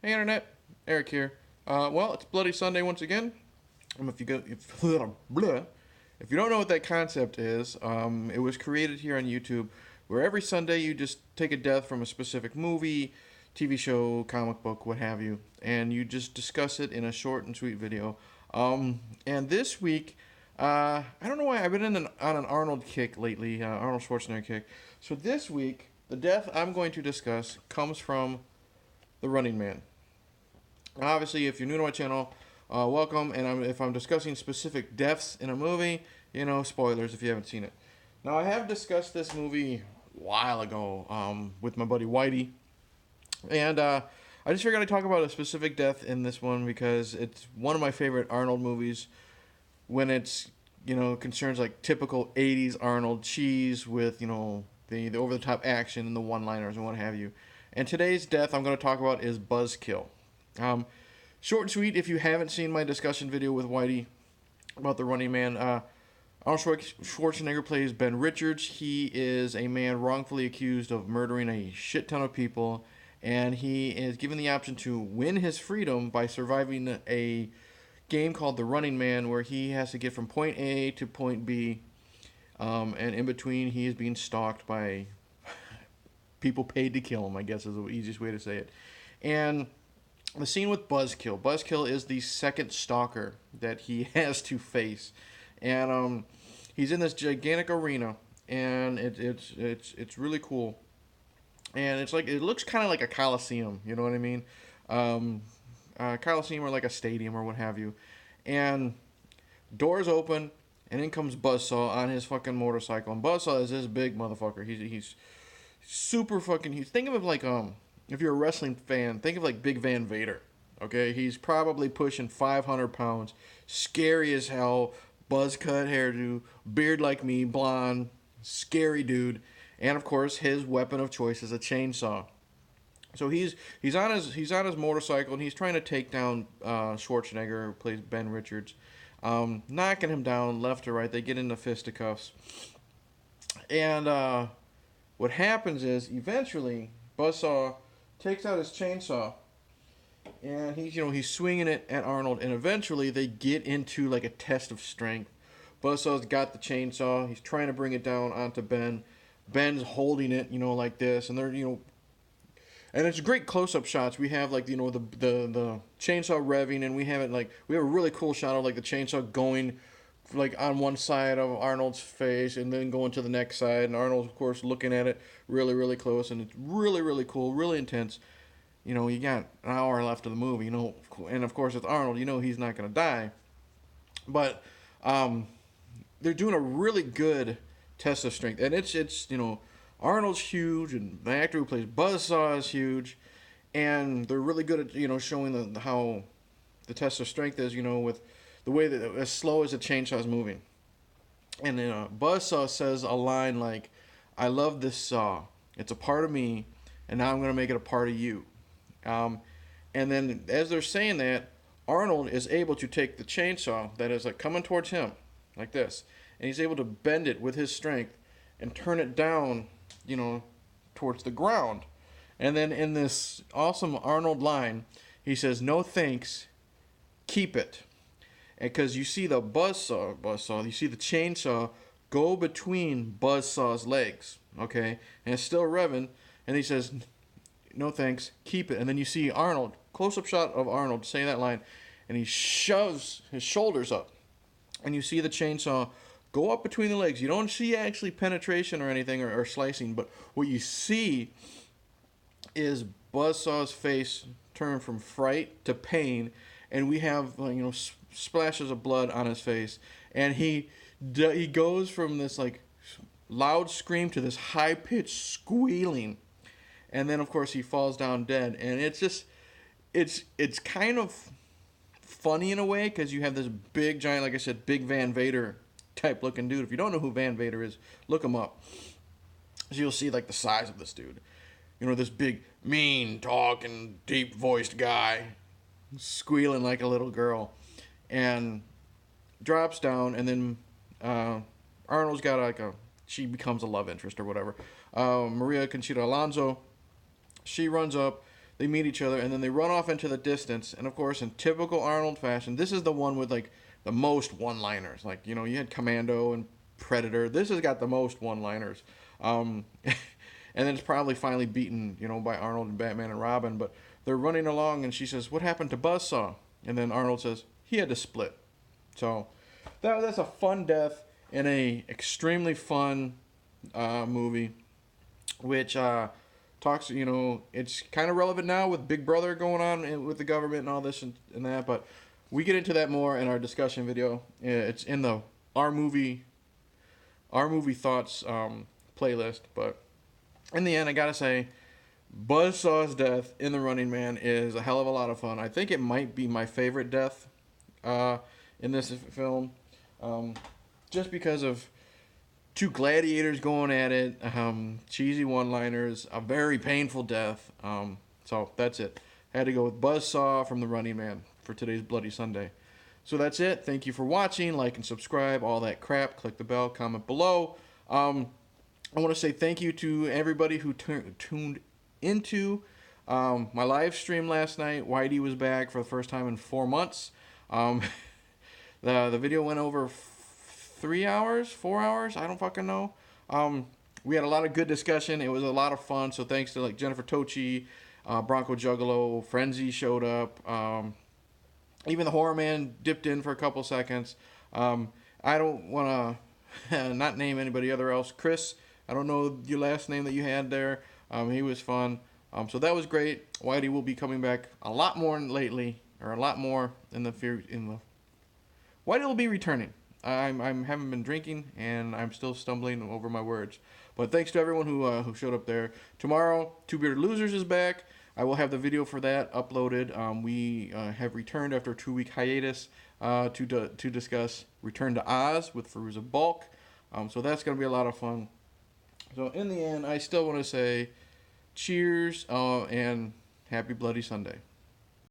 Hey Internet, Eric here. Well, it's Bloody Sunday once again. If you don't know what that concept is, it was created here on YouTube, where every Sunday you just take a death from a specific movie, TV show, comic book, what have you, and you just discuss it in a short and sweet video. And this week, I don't know why I've been on an Arnold kick lately, Arnold Schwarzenegger kick. So this week, the death I'm going to discuss comes from The Running Man. Obviously, if you're new to my channel, welcome. And if I'm discussing specific deaths in a movie, spoilers if you haven't seen it. Now, I have discussed this movie a while ago with my buddy Whitey. And I just figured I'd talk about a specific death in this one because it's one of my favorite Arnold movies when it's, concerns like typical 80s Arnold cheese with, the over-the-top action and the one-liners and what have you. And today's death I'm going to talk about is Buzzkill. Short and sweet, if you haven't seen my discussion video with Whitey about The Running Man, Arnold Schwarzenegger plays Ben Richards. He is a man wrongfully accused of murdering a shit ton of people, and he is given the option to win his freedom by surviving a game called The Running Man, where he has to get from point A to point B, and in between he is being stalked by people paid to kill him, I guess is the easiest way to say it. And the scene with Buzzkill. Buzzkill is the second stalker that he has to face, and he's in this gigantic arena, and it's really cool, and it looks kind of like a coliseum. You know what I mean? Coliseum or like a stadium or what have you, and doors open, and in comes Buzzsaw on his fucking motorcycle, and Buzzsaw is this big motherfucker. He's super fucking huge. Think of him like if you're a wrestling fan, think of like Big Van Vader. Okay, he's probably pushing 500 pounds, scary as hell, buzz cut hairdo, beard like me, blonde, scary dude, and of course his weapon of choice is a chainsaw. So he's on his motorcycle, and he's trying to take down Schwarzenegger, who plays Ben Richards, knocking him down left or right. They get into fisticuffs, and what happens is eventually Buzzsaw takes out his chainsaw, and he's swinging it at Arnold, and eventually they get into like a test of strength. Buzzsaw's got the chainsaw. He's trying to bring it down onto Ben. Ben's holding it, like this, and they're and it's great close-up shots. We have like the chainsaw revving, and we have a really cool shot of like the chainsaw going like on one side of Arnold's face and then going to the next side, and Arnold's of course looking at it really, really close, and it's really, really cool, really intense. You got an hour left of the movie, and of course it's Arnold, he's not gonna die. But they're doing a really good test of strength, and it's Arnold's huge, and the actor who plays Buzzsaw is huge, and they're really good at showing how the test of strength is, with the way that as slow as the chainsaw is moving. And Buzzsaw says a line like, "I love this saw. It's a part of me, and now I'm going to make it a part of you." And then as they're saying that, Arnold is able to take the chainsaw that is like coming towards him, like this, and he's able to bend it with his strength and turn it down, towards the ground. And then in this awesome Arnold line, he says, "No thanks, keep it." And because you see the buzzsaw, you see the chainsaw go between Buzzsaw's legs, okay? And it's still revving, and he says, "No thanks, keep it." And then you see Arnold, close-up shot of Arnold saying that line, and he shoves his shoulders up. And you see the chainsaw go up between the legs. You don't see actually penetration or anything or slicing, but what you see is Buzzsaw's face turn from fright to pain, and we have splashes of blood on his face, and he goes from this like loud scream to this high-pitched squealing, and then of course he falls down dead. And it's kind of funny in a way, because you have this big giant, like I said, Big Van Vader type looking dude. If you don't know who Van Vader is, look him up, so you'll see like the size of this dude. This big, mean talking, deep voiced guy squealing like a little girl, and drops down. And then Arnold's got she becomes a love interest or whatever. Maria Conchita Alonso, she runs up. they meet each other, and then they run off into the distance. And of course, in typical Arnold fashion, this is the one with like the most one-liners. Like, you know, you had Commando and Predator. This has got the most one-liners. And then it's probably finally beaten, you know, by Arnold and Batman and Robin. But they're running along, and she says, "What happened to Buzzsaw?" And then Arnold says, "He had to split." So that's a fun death in a extremely fun movie, which talks, you know, it's kind of relevant now with Big Brother going on with the government and all this and that. But we get into that more in our discussion video. It's in the our movie thoughts playlist. But in the end, I gotta say, Buzzsaw's death in The Running Man is a hell of a lot of fun. I think it might be my favorite death in this film, just because of two gladiators going at it, cheesy one-liners, a very painful death. So that's it. I had to go with Buzzsaw from The Running Man for today's Bloody Sunday. So that's it. Thank you for watching. Like and subscribe, all that crap. Click the bell, comment below. I want to say thank you to everybody who tuned into my live stream last night. Whitey was back for the first time in 4 months. The video went over 3 hours, 4 hours. I don't fucking know. We had a lot of good discussion. It was a lot of fun. So thanks to like Jennifer Tochi, Bronco Juggalo, Frenzy showed up. Even the Horror Man dipped in for a couple seconds. I don't want to not name anybody other else. Chris, I don't know your last name that you had there. He was fun. So that was great. Whitey will be coming back a lot more lately, or a lot more in the Whitey will be returning. I haven't been drinking, and I'm still stumbling over my words. But thanks to everyone who showed up there. Tomorrow, Two Bearded Losers is back. I will have the video for that uploaded. We have returned after a 2-week hiatus to discuss Return to Oz with Fairuza Balk. So that's going to be a lot of fun. So in the end, I still want to say cheers and happy Bloody Sunday.